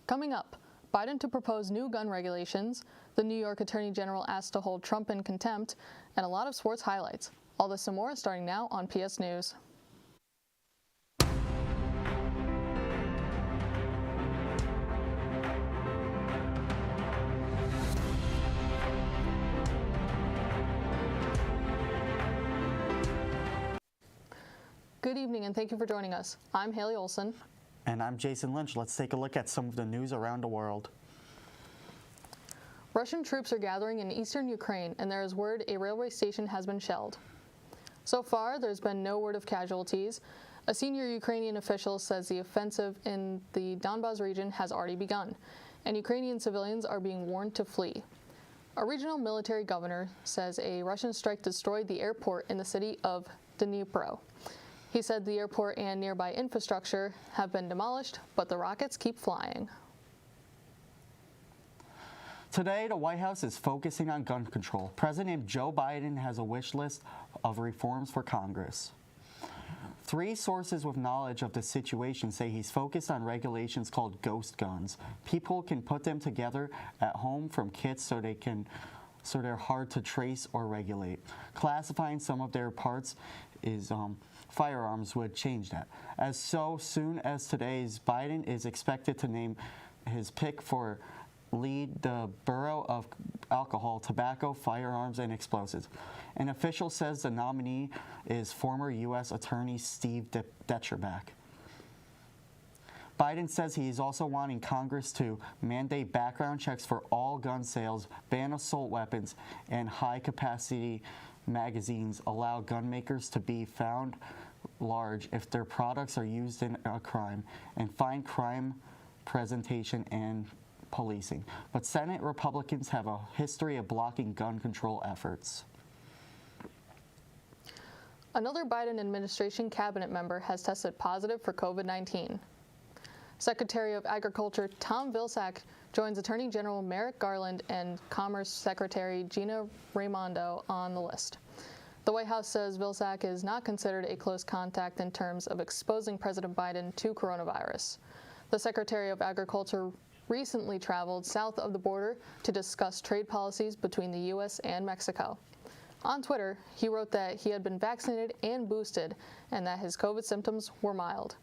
Coming up, Biden to propose new gun regulations, the New York Attorney General asked to hold Trump in contempt, and a lot of sports highlights. All this and more starting now on PS News. Good evening and thank you for joining us. I'm Haley Olson. And I'm Jason Lynch. Let's take a look at some of the news around the world. Russian troops are gathering in eastern Ukraine, and there is word a railway station has been shelled. So far, there's been no word of casualties. A senior Ukrainian official says the offensive in the Donbas region has already begun, and Ukrainian civilians are being warned to flee. A regional military governor says a Russian strike destroyed the airport in the city of Dnipro. He said the airport and nearby infrastructure have been demolished, but the rockets keep flying. Today, the White House is focusing on gun control. President Joe Biden has a wish list of reforms for Congress. 3 sources with knowledge of the situation say he's focused on regulations called ghost guns. People can put them together at home from kits so they're hard to trace or regulate. Classifying some of their parts is firearms would change that. As so soon as today's Biden is expected to name his pick for lead the Bureau of Alcohol, Tobacco, Firearms, and Explosives. An official says the nominee is former U.S. Attorney Steve Detcherback. Biden says he is also wanting Congress to mandate background checks for all gun sales, ban assault weapons, and high-capacity magazines, allow gun makers to be found large if their products are used in a crime, and find crime presentation and policing. But Senate Republicans have a history of blocking gun control efforts. Another Biden administration cabinet member has tested positive for COVID-19. Secretary of Agriculture Tom Vilsack joins Attorney General Merrick Garland and Commerce Secretary Gina Raimondo on the list. The White House says Vilsack is not considered a close contact in terms of exposing President Biden to coronavirus. The Secretary of Agriculture recently traveled south of the border to discuss trade policies between the U.S. and Mexico. On Twitter, he wrote that he had been vaccinated and boosted and that his COVID symptoms were mild.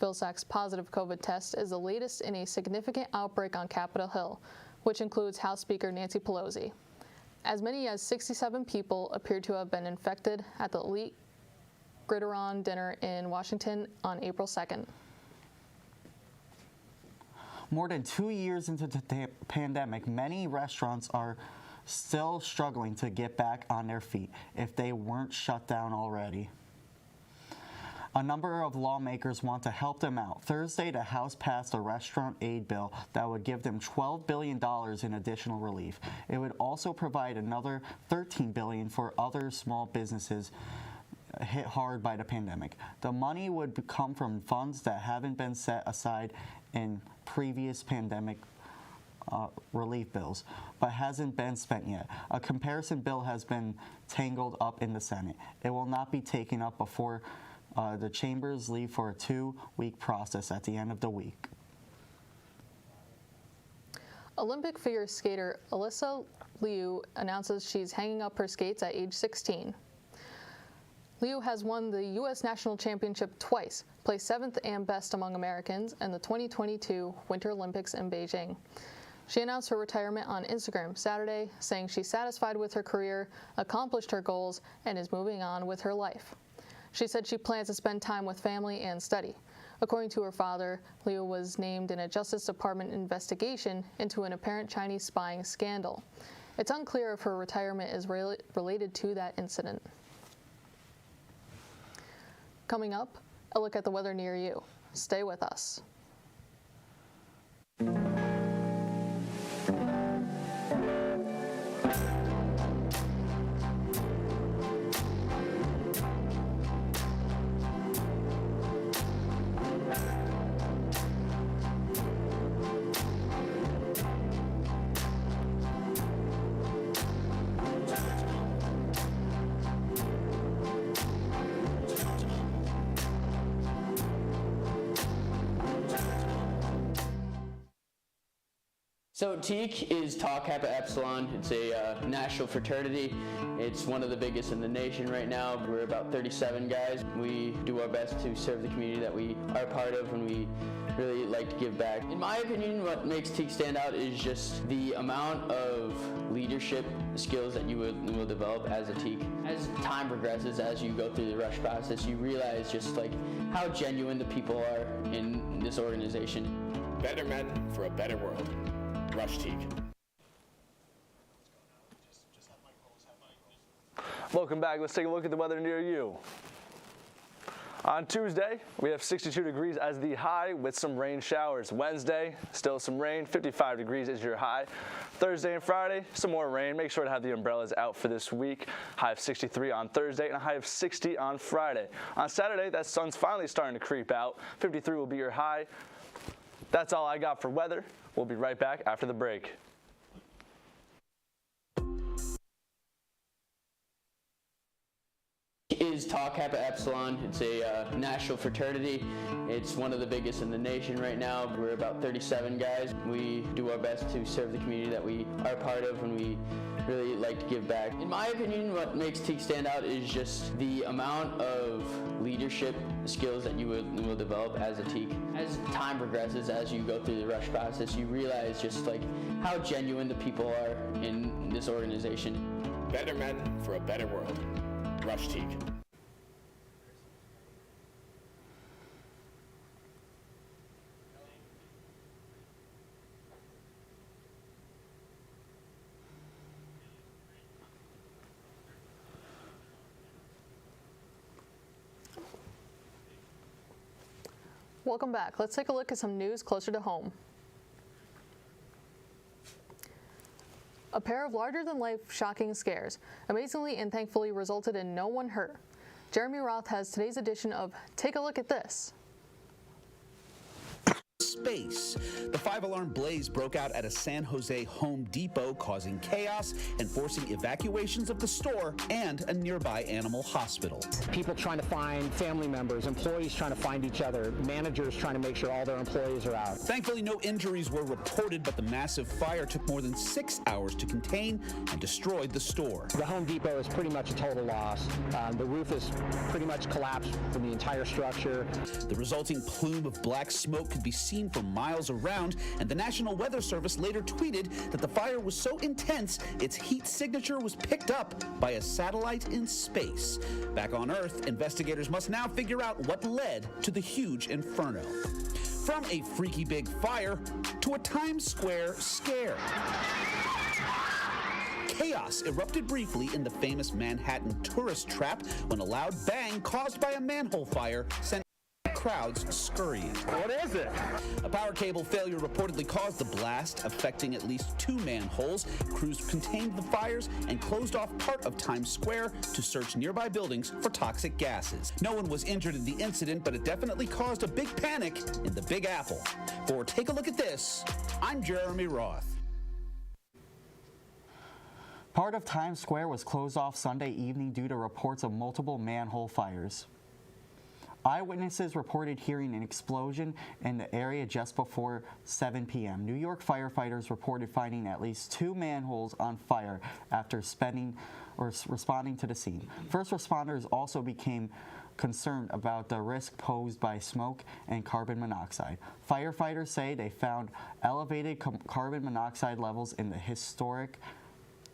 Vilsack's positive COVID test is the latest in a significant outbreak on Capitol Hill, which includes House Speaker Nancy Pelosi. As many as 67 people appear to have been infected at the elite Gridiron dinner in Washington on April 2nd. More than 2 years into the pandemic, many restaurants are still struggling to get back on their feet if they weren't shut down already. A number of lawmakers want to help them out. Thursday, the House passed a restaurant aid bill that would give them $12 billion in additional relief. It would also provide another $13 billion for other small businesses hit hard by the pandemic. The money would come from funds that haven't been set aside in previous pandemic relief bills, but hasn't been spent yet. A comparison bill has been tangled up in the Senate. It will not be taken up before the chambers leave for a 2-week process at the end of the week. Olympic figure skater Alyssa Liu announces she's hanging up her skates at age 16. Liu has won the U.S. National Championship twice, placed 7th and best among Americans in the 2022 Winter Olympics in Beijing. She announced her retirement on Instagram Saturday, saying she's satisfied with her career, accomplished her goals, and is moving on with her life. She said she plans to spend time with family and study. According to her father, Liu was named in a Justice Department investigation into an apparent Chinese spying scandal. It's unclear if her retirement is related to that incident. Coming up, a look at the weather near you. Stay with us. So TEAC is Tau Kappa Epsilon. It's a national fraternity. It's one of the biggest in the nation right now. We're about 37 guys. We do our best to serve the community that we are a part of, and we really like to give back. In my opinion, what makes TEAC stand out is just the amount of leadership skills that you will develop as a TEAC. As time progresses, as you go through the rush process, you realize just like how genuine the people are in this organization. Better men for a better world. Rush TEAC. Welcome back. Let's take a look at the weather near you. On Tuesday, we have 62 degrees as the high with some rain showers. Wednesday, still some rain, 55 degrees is your high. Thursday and Friday, some more rain. Make sure to have the umbrellas out for this week. High of 63 on Thursday and a high of 60 on Friday. On Saturday, that sun's finally starting to creep out. 53 will be your high. That's all I got for weather. We'll be right back after the break. Is Tau Kappa Epsilon. It's a national fraternity. It's one of the biggest in the nation right now. We're about 37 guys. We do our best to serve the community that we are a part of, and we really like to give back. In my opinion, what makes TEAC stand out is just the amount of leadership skills that you will develop as a TEAC. As time progresses, as you go through the rush process, you realize just like how genuine the people are in this organization. Better men for a better world. Rush TEAC. Welcome back. Let's take a look at some news closer to home. A pair of larger-than-life shocking scares amazingly and thankfully resulted in no one hurt. Jeremy Roth has today's edition of Take a Look at This. Space. The 5-alarm blaze broke out at a San Jose Home Depot, causing chaos and forcing evacuations of the store and a nearby animal hospital. People trying to find family members, employees trying to find each other, managers trying to make sure all their employees are out. Thankfully, no injuries were reported, but the massive fire took more than 6 hours to contain and destroyed the store. The Home Depot is pretty much a total loss. The roof is pretty much collapsed from the entire structure. The resulting plume of black smoke could be seen for miles around, and the National Weather Service later tweeted that the fire was so intense its heat signature was picked up by a satellite in space. Back on Earth, investigators must now figure out what led to the huge inferno. From a freaky big fire to a Times Square scare. Chaos erupted briefly in the famous Manhattan tourist trap when a loud bang caused by a manhole fire sent crowds scurrying. What is it? A power cable failure reportedly caused the blast, affecting at least 2 manholes. Crews contained the fires and closed off part of Times Square to search nearby buildings for toxic gases. No one was injured in the incident, but it definitely caused a big panic in the Big Apple. For Take a Look at This, I'm Jeremy Roth. Part of Times Square was closed off Sunday evening due to reports of multiple manhole fires. Eyewitnesses reported hearing an explosion in the area just before 7 p.m. New York firefighters reported finding at least 2 manholes on fire after responding to the scene. First responders also became concerned about the risk posed by smoke and carbon monoxide. Firefighters say they found elevated carbon monoxide levels in the historic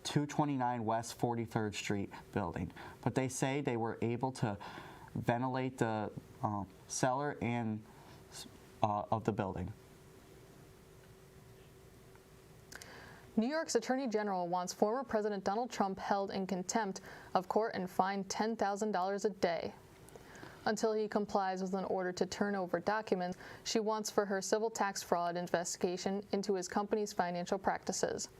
229 West 43rd Street building, but they say they were able to ventilate the cellar and of the building. New York's Attorney General wants former President Donald Trump held in contempt of court and fined $10,000 a day until he complies with an order to turn over documents she wants for her civil tax fraud investigation into his company's financial practices.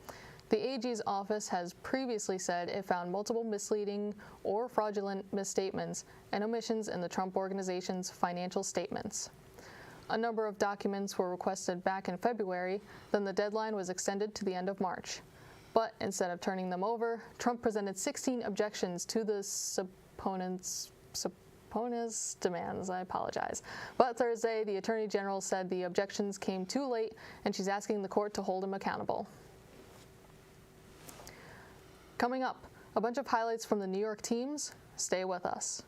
The AG's office has previously said it found multiple misleading or fraudulent misstatements and omissions in the Trump Organization's financial statements. A number of documents were requested back in February, then the deadline was extended to the end of March. But instead of turning them over, Trump presented 16 objections to the supposed opponent's demands. I apologize. But Thursday, the Attorney General said the objections came too late, and she's asking the court to hold him accountable. Coming up, a bunch of highlights from the New York teams. Stay with us.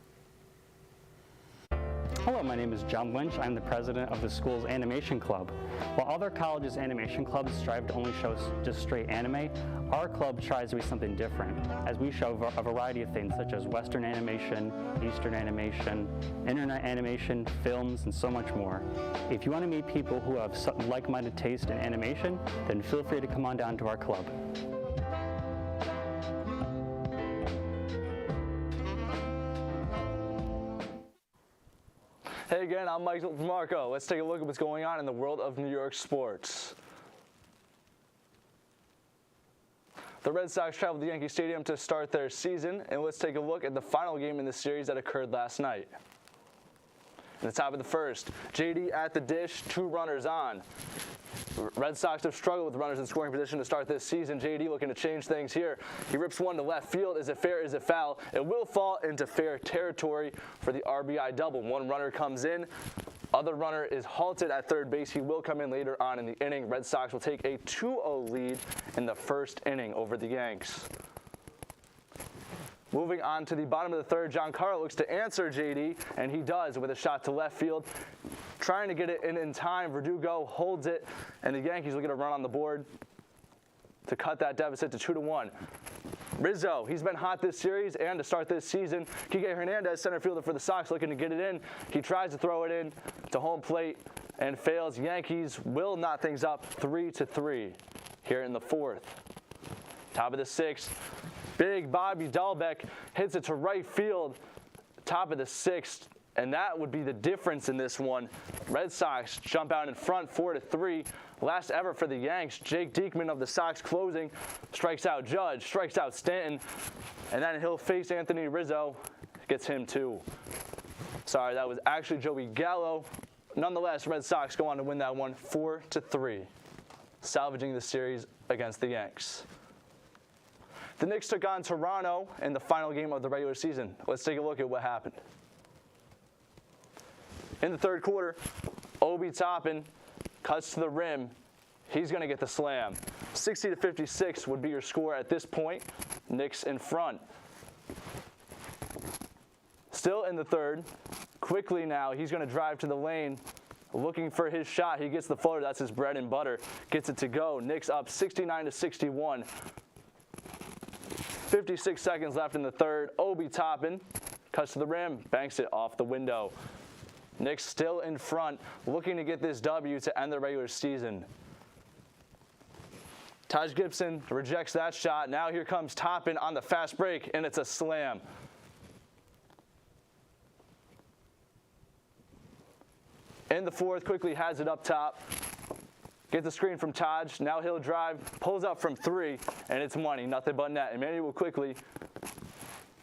Hello, my name is John Lynch. I'm the president of the school's animation club. While other colleges' animation clubs strive to only show just straight anime, our club tries to be something different, as we show a variety of things such as Western animation, Eastern animation, internet animation, films, and so much more. If you want to meet people who have like-minded taste in animation, then feel free to come on down to our club. Hey again, I'm Mike Marco. Let's take a look at what's going on in the world of New York sports. The Red Sox traveled to Yankee Stadium to start their season, and let's take a look at the final game in the series that occurred last night. In the top of the first, JD at the dish, 2 runners on. Red Sox have struggled with runners in scoring position to start this season. JD looking to change things here. He rips one to left field. Is it fair? Is it foul? It will fall into fair territory for the RBI double. 1 runner comes in. Other runner is halted at third base. He will come in later on in the inning. Red Sox will take a 2-0 lead in the first inning over the Yanks. Moving on to the bottom of the third, Giancarlo looks to answer JD, and he does with a shot to left field. Trying to get it in time, Verdugo holds it, and the Yankees will get a run on the board to cut that deficit to 2-1. Rizzo, he's been hot this series and to start this season. Kike Hernandez, center fielder for the Sox, looking to get it in. He tries to throw it in to home plate and fails. Yankees will knot things up 3-3 here in the fourth. Top of the sixth, big Bobby Dahlbeck hits it to right field, top of the sixth, and that would be the difference in this one. Red Sox jump out in front 4-3. Last ever for the Yanks, Jake Diekman of the Sox closing, strikes out Judge, strikes out Stanton, and then he'll face Anthony Rizzo, gets him too. Sorry, that was actually Joey Gallo. Nonetheless, Red Sox go on to win that one 4-3, salvaging the series against the Yanks. The Knicks took on Toronto in the final game of the regular season. Let's take a look at what happened. In the third quarter, Obi Toppin cuts to the rim. He's going to get the slam. 60-56 would be your score at this point. Knicks in front. Still in the third. Quickly now, he's going to drive to the lane, looking for his shot. He gets the floater. That's his bread and butter. Gets it to go. Knicks up 69-61. 56 seconds left in the third. Obi Toppin cuts to the rim, banks it off the window. Knicks still in front, looking to get this W to end the regular season. Taj Gibson rejects that shot. Now here comes Toppin on the fast break, and it's a slam. In the fourth, quickly has it up top. Gets the screen from Taj. Now he'll drive, pulls up from 3, and it's money. Nothing but net. Emmanuel Quickly,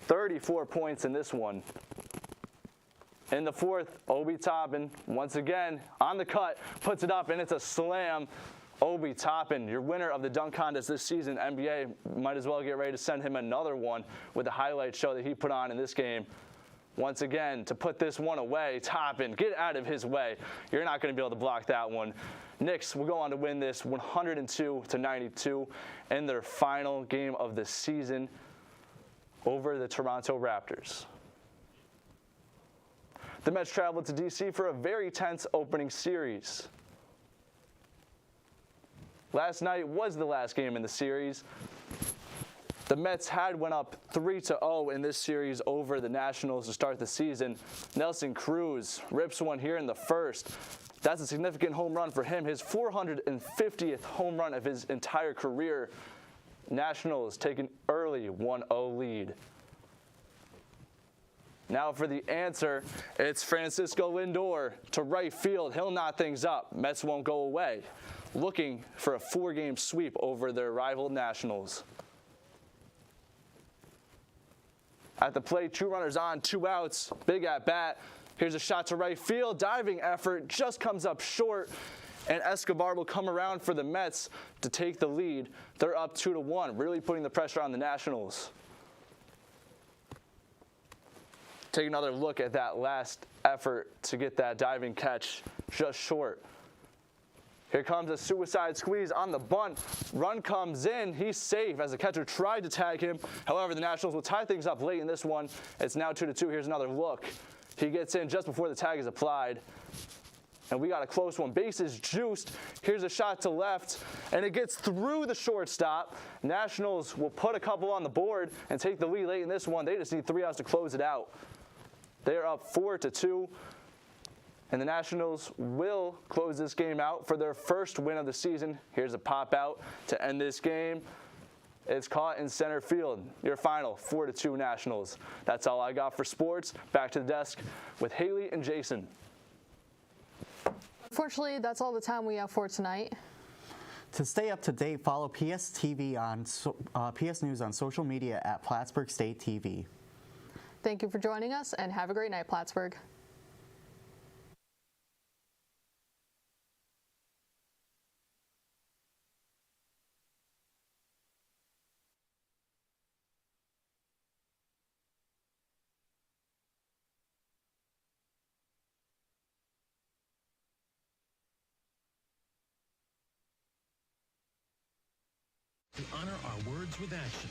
34 points in this one. In the fourth, Obi Toppin, once again, on the cut, puts it up, and it's a slam. Obi Toppin, your winner of the dunk contest this season. NBA might as well get ready to send him another one with the highlight show that he put on in this game. Once again, to put this one away, Toppin, get out of his way. You're not going to be able to block that one. Knicks will go on to win this 102-92 in their final game of the season over the Toronto Raptors. The Mets traveled to D.C. for a very tense opening series. Last night was the last game in the series. The Mets had went up 3-0 in this series over the Nationals to start the season. Nelson Cruz rips one here in the first. That's a significant home run for him, his 450th home run of his entire career. Nationals take an early 1-0 lead. Now for the answer, it's Francisco Lindor to right field. He'll knot things up. Mets won't go away, looking for a 4-game sweep over their rival Nationals. At the plate, 2 runners on, 2 outs, big at bat. Here's a shot to right field, diving effort, just comes up short, and Escobar will come around for the Mets to take the lead. They're up 2-1, really putting the pressure on the Nationals. Take another look at that last effort to get that diving catch just short. Here comes a suicide squeeze on the bunt. Run comes in. He's safe as the catcher tried to tag him. However, the Nationals will tie things up late in this one. It's now 2-2. Here's another look. He gets in just before the tag is applied. And we got a close one. Bases juiced. Here's a shot to left, and it gets through the shortstop. Nationals will put a couple on the board and take the lead late in this one. They just need 3 outs to close it out. They're up 4-2. And the Nationals will close this game out for their first win of the season. Here's a pop out to end this game. It's caught in center field. Your final, 4-2 Nationals. That's all I got for sports. Back to the desk with Haley and Jason. Unfortunately, that's all the time we have for tonight. To stay up to date, follow PS News on social media at Plattsburgh State TV. Thank you for joining us, and have a great night, Plattsburgh. To honor our words with action.